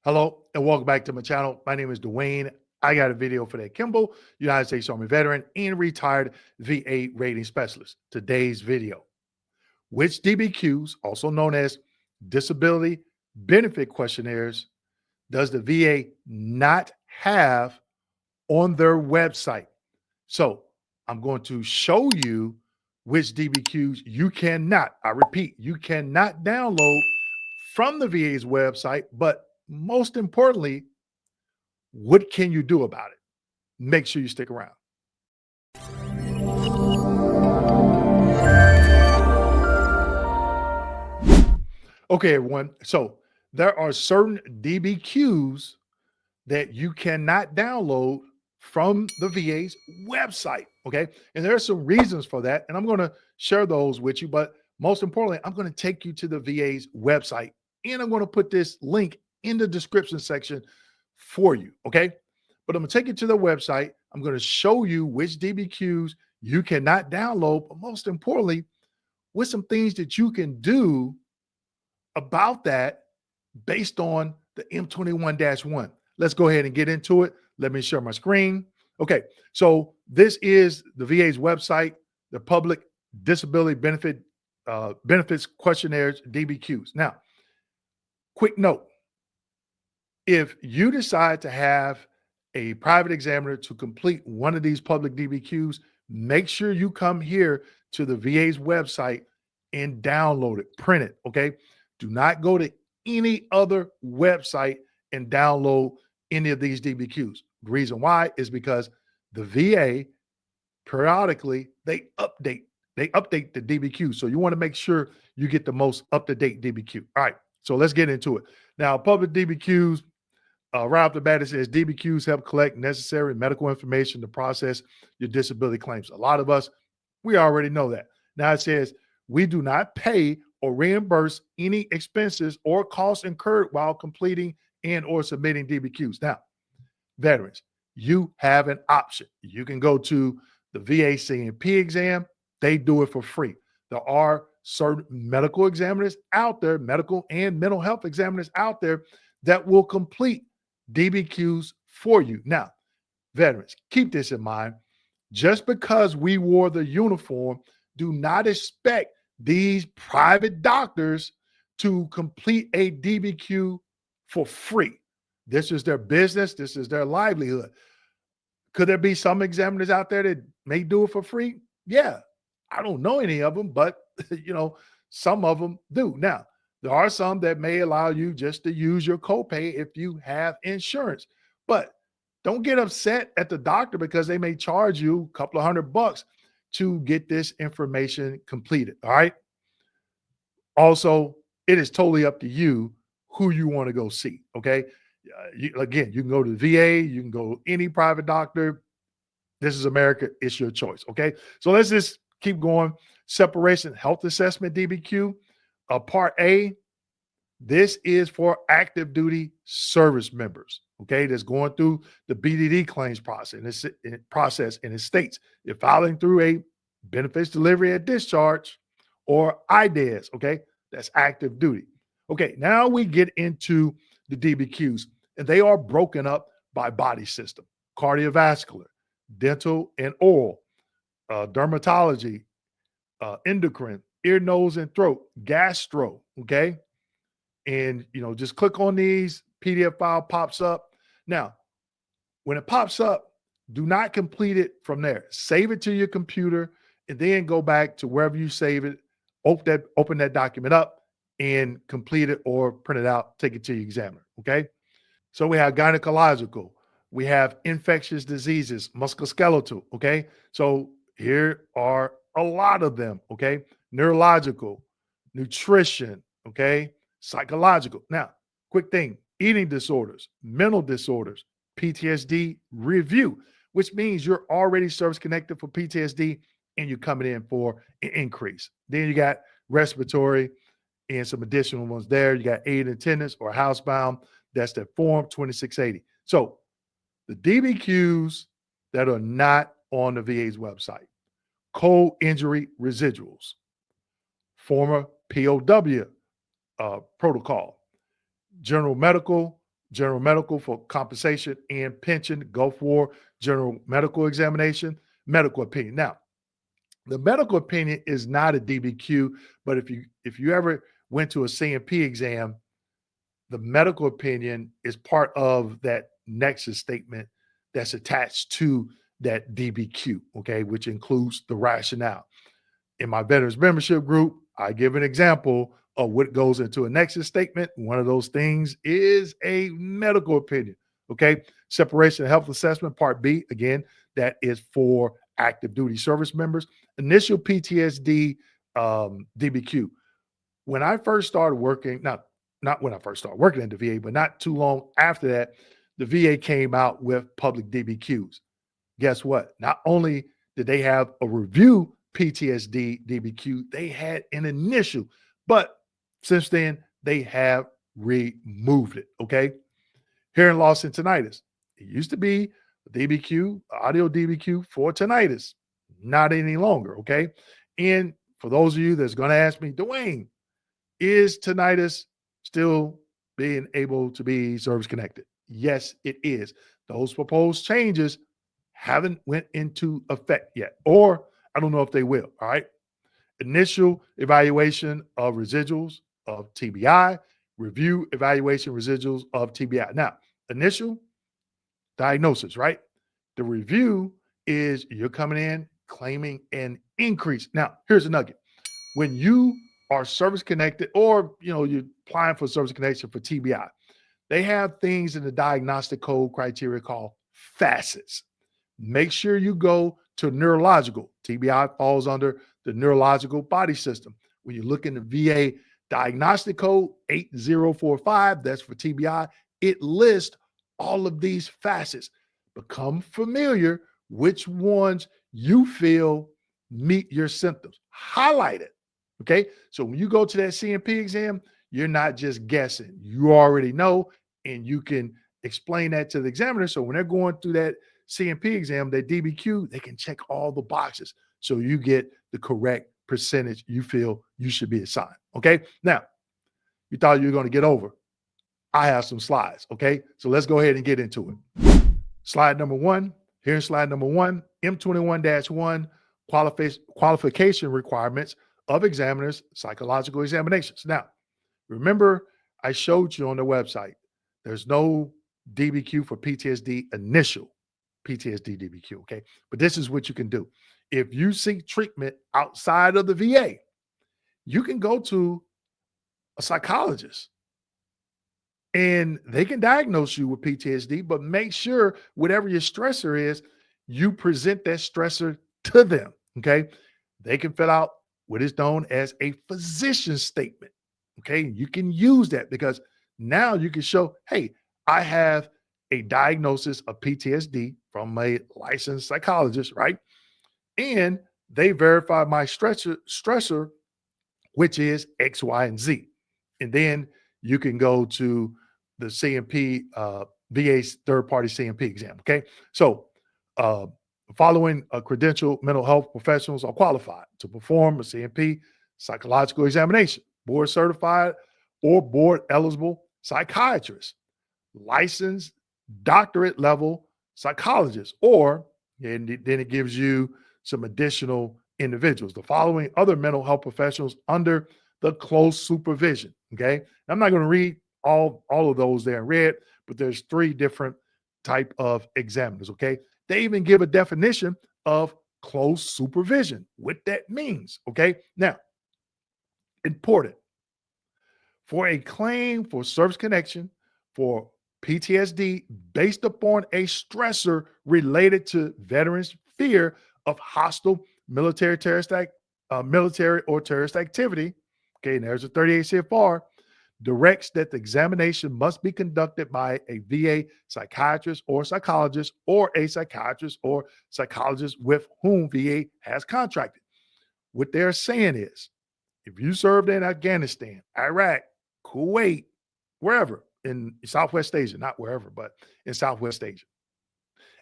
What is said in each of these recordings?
Hello and welcome back to my channel. My name is Dwayne. I got a video for that Kimball, United States Army veteran and retired VA rating specialist. Today's video: which DBQs, also known as disability benefit questionnaires, does the VA not have on their website? So I'm going to show you which DBQs you cannot, I repeat, you cannot download from the VA's website, but most importantly, what can you do about it? Make sure you stick around. Okay, everyone. So there are certain DBQs that you cannot download from the VA's website. Okay. And there are some reasons for that. And I'm going to share those with you. But most importantly, I'm going to take you to the VA's website. And I'm going to put this link in the description section for you. Okay. But I'm going to take you to the website. I'm going to show you which DBQs you cannot download. But most importantly, with some things that you can do about that based on the M21-1. Let's go ahead and get into it. Let me share my screen. Okay, so this is the VA's website, the Public Disability Benefits Questionnaires, DBQs. Now, quick note: if you decide to have a private examiner to complete one of these public DBQs, make sure you come here to the VA's website and download it, print it. Okay, do not go to any other website and download any of these DBQs. The reason why is because the VA periodically they update the DBQ. So you want to make sure you get the most up-to-date DBQ. All right, so let's get into it. Now, public DBQs, right off the bat, it says DBQs help collect necessary medical information to process your disability claims. A lot of us, we already know that. Now it says we do not pay or reimburse any expenses or costs incurred while completing and or submitting DBQs. Now, veterans, you have an option. You can go to the VA C&P exam. They do it for free. There are certain medical examiners out there, medical and mental health examiners out there that will complete DBQs for you. Now, veterans, keep this in mind. Just because we wore the uniform, do not expect these private doctors to complete a DBQ for free. This is their business. This is their livelihood. Could there be some examiners out there that may do it for free? Yeah. I don't know any of them, but some of them do. Now, there are some that may allow you just to use your copay if you have insurance. But don't get upset at the doctor because they may charge you a couple of $100 to get this information completed. All right. Also, it is totally up to you who you want to go see. Okay. Again, you can go to the VA, you can go any private doctor. This is America. It's your choice. Okay. So let's just keep going. Separation health assessment DBQ. Part A, this is for active duty service members. Okay. That's going through the BDD claims process. And it states if filing through a benefits delivery at discharge or IDES. Okay. That's active duty. Okay. Now we get into the DBQs, and they are broken up by body system: cardiovascular, dental and oral, dermatology, endocrine, ear, nose, and throat, gastro. Okay. And, just click on these. PDF file pops up. Now, when it pops up, do not complete it from there. Save it to your computer and then go back to wherever you save it. Open that document up and complete it or print it out, take it to your examiner. Okay. So we have gynecological, we have infectious diseases, musculoskeletal. Okay. So here are a lot of them. Okay. Neurological, nutrition. Okay. Psychological. Now, quick thing: eating disorders, mental disorders, PTSD review, which means you're already service connected for PTSD and you're coming in for an increase. Then you got respiratory and some additional ones there. You got aid and attendance or housebound. That's that form 2680. So the DBQs that are not on the VA's website: cold injury residuals, former POW protocol, general medical, general medical for compensation and pension, Gulf War, general medical examination, medical opinion. Now, the medical opinion is not a DBQ, but if you ever went to a CMP exam, the medical opinion is part of that nexus statement that's attached to that DBQ, okay, which includes the rationale. In my veterans membership group, I give an example of what goes into a nexus statement. One of those things is a medical opinion. Okay. Separation and health assessment, part B, again, that is for active duty service members. Initial PTSD DBQ. When I first started working, not when I first started working at the VA, but not too long after that, the VA came out with public DBQs. Guess what? Not only did they have a review PTSD DBQ, they had an initial, but since then they have removed it. Okay. Hearing loss and tinnitus. It used to be a DBQ, audio DBQ for tinnitus, not any longer. Okay. And for those of you that's going to ask me, Dwayne, is tinnitus still being able to be service connected? Yes, it is. Those proposed changes haven't went into effect yet, or I don't know if they will. All right. Initial evaluation of residuals of TBI, review evaluation residuals of TBI. Now, initial diagnosis, right? The review is you're coming in claiming an increase. Now, here's a nugget. When you are service connected, or you're applying for service connection for TBI, they have things in the diagnostic code criteria called facets. Make sure you go to neurological. TBI falls under the neurological body system. When you look in the VA diagnostic code 8045, that's for TBI, it lists all of these facets. Become familiar which ones you feel meet your symptoms. Highlight it. Okay. So when you go to that CMP exam, you're not just guessing. You already know, and you can explain that to the examiner. So when they're going through that CMP exam, that DBQ, they can check all the boxes. So you get the correct percentage you feel you should be assigned. Okay. Now, you thought you were going to get over. I have some slides. Okay. So let's go ahead and get into it. Slide number one. Here's slide number one, M21-1 qualification requirements of examiners' psychological examinations. Now, remember, I showed you on the website, there's no DBQ for PTSD initial PTSD DBQ, okay? But this is what you can do. If you seek treatment outside of the VA, you can go to a psychologist and they can diagnose you with PTSD, but make sure whatever your stressor is, you present that stressor to them, okay? They can fill out what is known as a physician statement, okay? You can use that because now you can show, hey, I have a diagnosis of PTSD from a licensed psychologist, right? And they verify my stressor, which is X, Y, and Z. And then you can go to the CMP, VA's third-party CMP exam, okay? So following credentialed mental health professionals are qualified to perform a CMP psychological examination, board certified or board eligible psychiatrists, licensed doctorate level psychologists, or, and then it gives you some additional individuals, the following other mental health professionals under the close supervision. Okay. I'm not going to read all of those there in red, but there's three different type of examiners. Okay. They even give a definition of close supervision, what that means. Okay. Now, important for a claim for service connection for PTSD based upon a stressor related to veterans' fear of hostile military military or terrorist activity. Okay, and there's a 38 CFR directs that the examination must be conducted by a VA psychiatrist or psychologist, or a psychiatrist or psychologist with whom VA has contracted. What they're saying is, if you served in Afghanistan, Iraq, Kuwait, wherever in Southwest Asia, not wherever, but in Southwest Asia,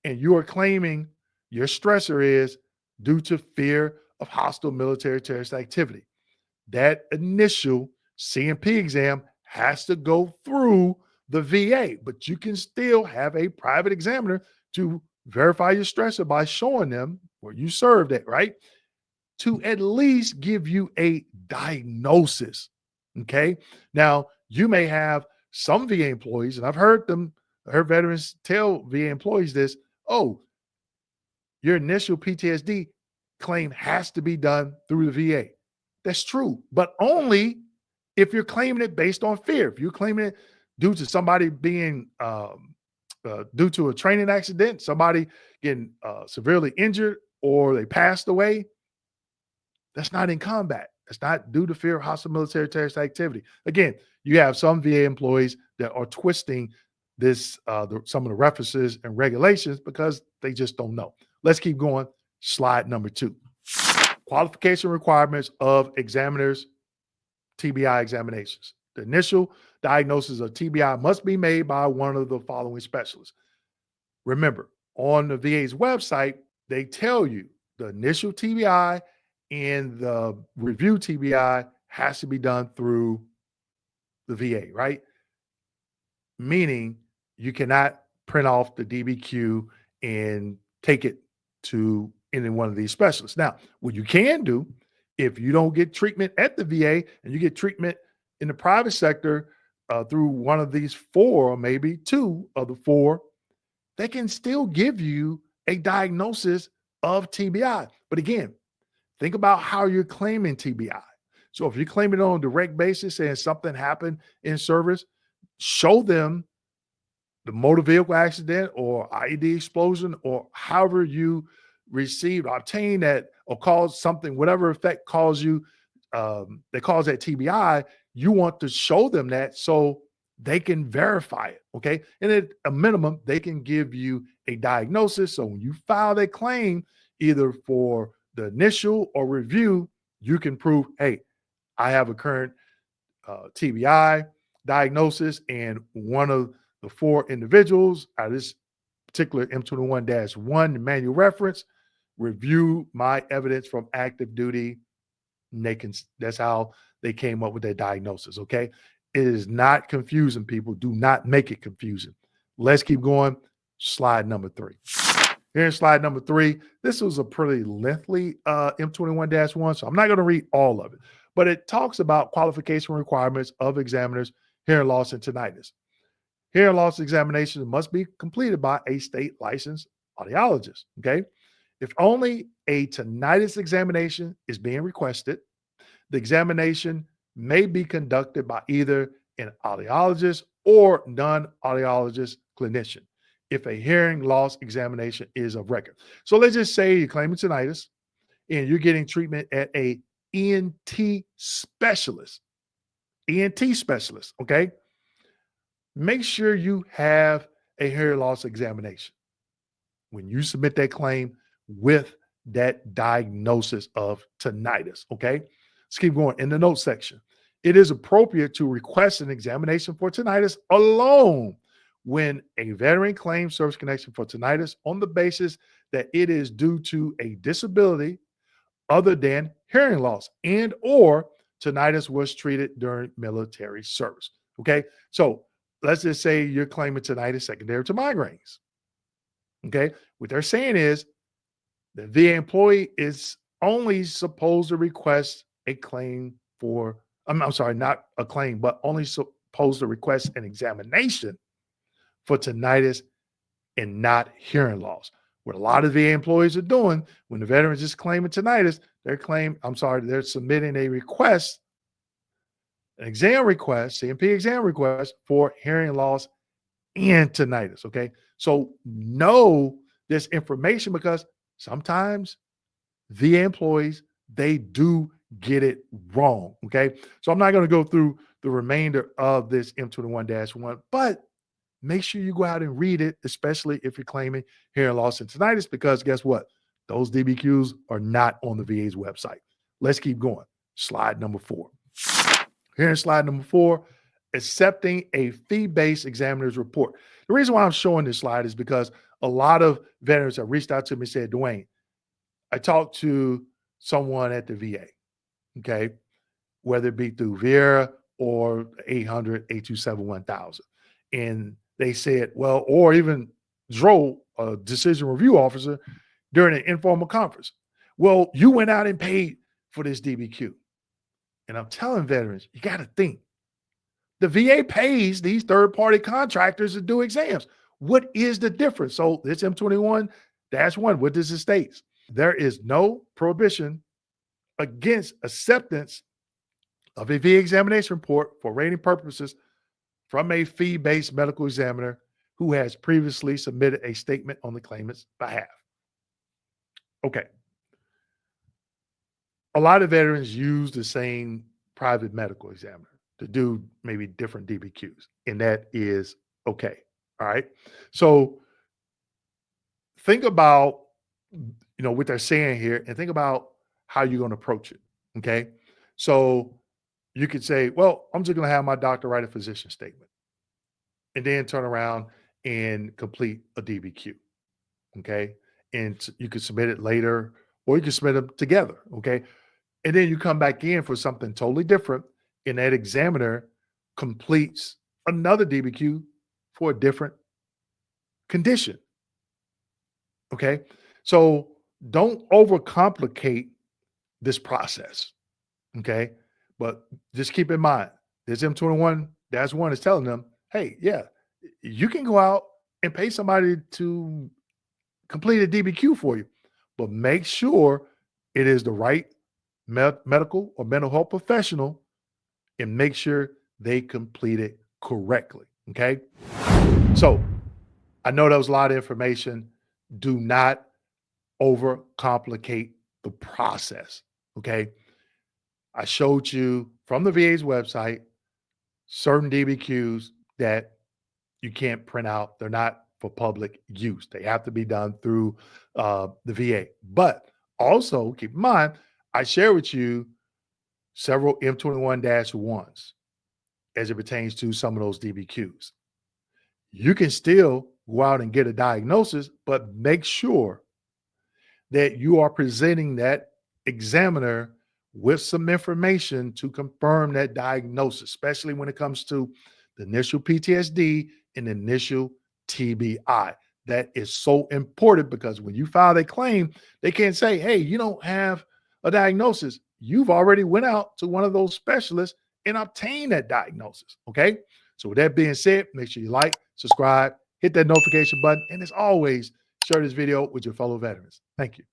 and you are claiming your stressor is due to fear of hostile military terrorist activity, that initial CMP exam has to go through the VA, but you can still have a private examiner to verify your stressor by showing them where you served at, right? To at least give you a diagnosis. Okay. Now, you may have some VA employees, and I heard veterans tell VA employees this: oh, your initial PTSD claim has to be done through the VA. That's true, but only if you're claiming it based on fear. If you're claiming it due to somebody being due to a training accident, somebody getting severely injured, or they passed away, that's not in combat. That's not due to fear of hostile military terrorist activity. Again, you have some VA employees that are twisting some of the references and regulations because they just don't know. Let's keep going. Slide number 2. Qualification requirements of examiners, TBI examinations. The initial diagnosis of TBI must be made by one of the following specialists. Remember, on the VA's website, they tell you the initial TBI and the review TBI has to be done through the VA, right? Meaning you cannot print off the DBQ and take it to any one of these specialists. Now, what you can do, if you don't get treatment at the VA and you get treatment in the private sector through one of these 4, or maybe 2 of the 4, they can still give you a diagnosis of TBI. But again, think about how you're claiming TBI. So if you're claiming it on a direct basis, saying something happened in service, show them the motor vehicle accident or IED explosion, or however you received, obtained that, or caused something, whatever effect caused you, that caused that TBI. You want to show them that so they can verify it. Okay. And at a minimum, they can give you a diagnosis. So when you file that claim, either for the initial or review, you can prove, hey, I have a current TBI diagnosis, and one of the 4 individuals out of this particular M21-1 manual reference review my evidence from active duty. And that's how they came up with their diagnosis. Okay. It is not confusing, people. Do not make it confusing. Let's keep going. Slide number 3. Here's slide number 3. This was a pretty lengthy M21-1, so I'm not going to read all of it, but it talks about qualification requirements of examiners, hearing loss, and tinnitus. Hearing loss examinations must be completed by a state licensed audiologist. Okay. If only a tinnitus examination is being requested, the examination may be conducted by either an audiologist or non-audiologist clinician if a hearing loss examination is of record. So let's just say you're claiming tinnitus and you're getting treatment at a ENT specialist. ENT specialist, okay? Make sure you have a hearing loss examination when you submit that claim with that diagnosis of tinnitus, okay? Let's keep going. In the notes section, it is appropriate to request an examination for tinnitus alone when a veteran claims service connection for tinnitus on the basis that it is due to a disability other than hearing loss, and or tinnitus was treated during military service. Okay, so let's just say you're claiming tinnitus secondary to migraines. Okay, what they're saying is the VA employee is only supposed to request a claim for, I'm sorry, not a claim, but only supposed to request an examination for tinnitus and not hearing loss. What a lot of VA employees are doing when the veteran is just claiming tinnitus, they're submitting a request, an exam request, CMP exam request for hearing loss and tinnitus. Okay. So know this information because sometimes VA employees, they do get it wrong. Okay. So I'm not going to go through the remainder of this M21-1, but make sure you go out and read it, especially if you're claiming hearing loss and tinnitus, because guess what? Those DBQs are not on the VA's website. Let's keep going. Slide number 4. Here in slide number 4, accepting a fee-based examiner's report. The reason why I'm showing this slide is because a lot of veterans have reached out to me and said, Dwayne, I talked to someone at the VA, okay, whether it be through Vera or 800-827-1000. and they said, well, or even Dro, a decision review officer, during an informal conference. Well, you went out and paid for this DBQ. And I'm telling veterans, you got to think. The VA pays these third-party contractors to do exams. What is the difference? So this M21-1, what does it state? There is no prohibition against acceptance of a VA examination report for rating purposes from a fee-based medical examiner who has previously submitted a statement on the claimant's behalf. Okay. A lot of veterans use the same private medical examiner to do maybe different DBQs, and that is okay. All right. So think about what they're saying here, and think about how you're going to approach it. Okay. So you could say, well, I'm just going to have my doctor write a physician statement and then turn around and complete a DBQ. Okay. And you could submit it later, or you can submit them together. Okay. And then you come back in for something totally different, and that examiner completes another DBQ for a different condition. Okay. So don't overcomplicate this process. Okay. But just keep in mind, this M21-1 is telling them, hey, yeah, you can go out and pay somebody to complete a DBQ for you, but make sure it is the right medical or mental health professional, and make sure they complete it correctly. Okay. So I know that was a lot of information. Do not overcomplicate the process. Okay. I showed you from the VA's website certain DBQs that you can't print out. They're not for public use. They have to be done through the VA. But also keep in mind, I share with you several M21-1s as it pertains to some of those DBQs. You can still go out and get a diagnosis, but make sure that you are presenting that examiner with some information to confirm that diagnosis, especially when it comes to the initial PTSD and initial TBI. That is so important, because when you file a claim, they can't say, hey, you don't have a diagnosis. You've already went out to one of those specialists and obtained that diagnosis. Okay. So with that being said, make sure you like, subscribe, hit that notification button, and as always, share this video with your fellow veterans. Thank you.